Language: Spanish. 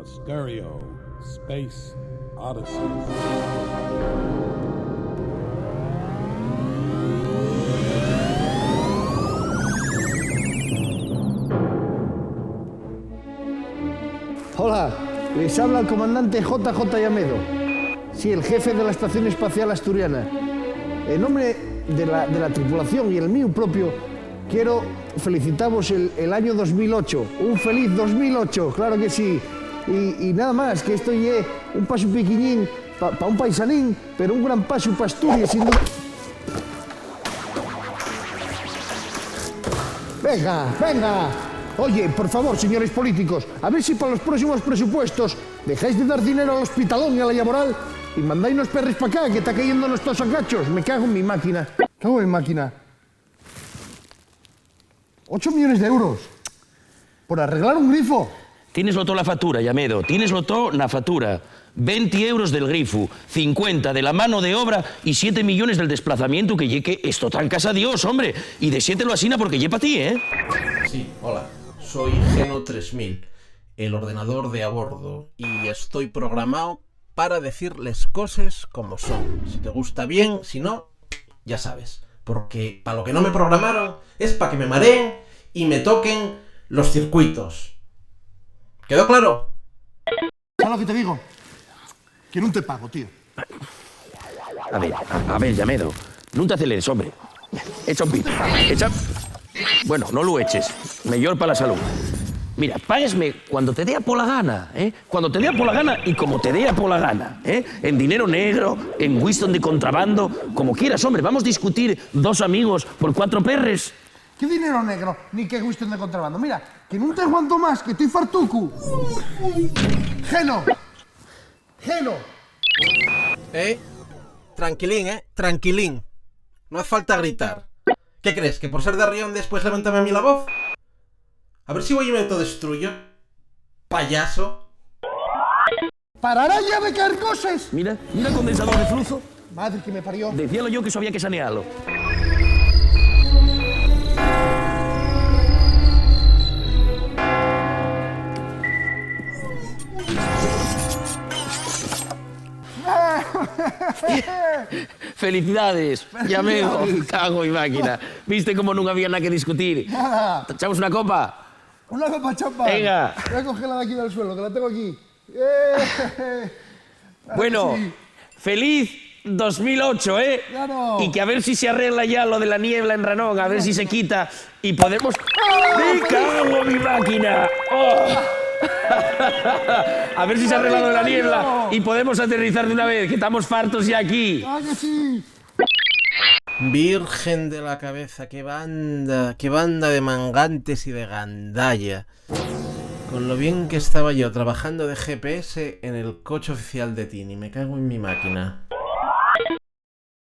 Stereo Space Odyssey. Hola, les habla el comandante JJ Llamedo. Sí, el jefe de la Estación Espacial Asturiana. En nombre de la tripulación y el mío propio, quiero felicitaros el año 2008. Un feliz 2008, claro que sí. Y nada más, que esto es un paso pequeñín para un paisanín, pero un gran paso para Asturias, sin duda. Venga, venga. Oye, por favor, señores políticos, a ver si para los próximos presupuestos dejáis de dar dinero al hospitalón y a la laboral y mandáis unos perros para acá, que está cayendo nuestros sacachos. Me cago en mi máquina. Cago en mi máquina. 8 millones de euros por arreglar un grifo. Tieneslo todo la factura, Llamedo, tieneslo todo na factura. 20 euros del grifo, 50 de la mano de obra y 7 millones del desplazamiento, que llegue esto tan casa Dios, hombre. Y de 7 lo asina porque lle pa' ti, ¿eh? Sí, hola, soy Geno 3000, el ordenador de a bordo, y estoy programado para decirles cosas como son. Si te gusta bien, si no, ya sabes. Porque para lo que no me programaron es para que me mareen y me toquen los circuitos. ¿Quedó claro? ¿Sabes lo que te digo? Que no te pago, tío. A ver, Llamedo, no te aceleres, hombre. Echa un pito, echa... Bueno, no lo eches, mejor para la salud. Mira, páguesme cuando te dé por la gana, ¿eh? Cuando te dé por la gana y como te dé por la gana, ¿eh? En dinero negro, en Winston de contrabando, como quieras, hombre. Vamos a discutir dos amigos por 4 perres. ¿Qué dinero negro? Ni qué cuestión de contrabando. Mira, que no te aguanto más, que estoy fartucu. Geno. Geno. Tranquilín, tranquilín. No hace falta gritar. ¿Qué crees? ¿Que por ser de Rión después levántame a mí la voz? A ver si voy y me autodestruyo. Payaso. ¡Parará ya de caer cosas! Mira el condensador de flujo. Madre que me parió. Decíalo yo que eso había que sanearlo. Felicidades, Llamedo, cago en máquina. ¿Viste cómo nunca había nada que discutir? Nada. ¿Echamos una copa? Una copa champán. Venga. Voy a cogerla de aquí del suelo, que la tengo aquí. Bueno, sí. feliz 2008, ¿eh? Claro. Y que a ver si se arregla ya lo de la niebla en Ranón, a ver si se quita y podemos... ¡Me cago en mi máquina! ¡Oh! A ver si se ha arreglado la niebla y podemos aterrizar de una vez, que estamos fartos ya aquí. ¡Ah, que sí! Virgen de la cabeza, qué banda de mangantes y de gandalla. Con lo bien que estaba yo trabajando de GPS en el coche oficial de Tini, me cago en mi máquina.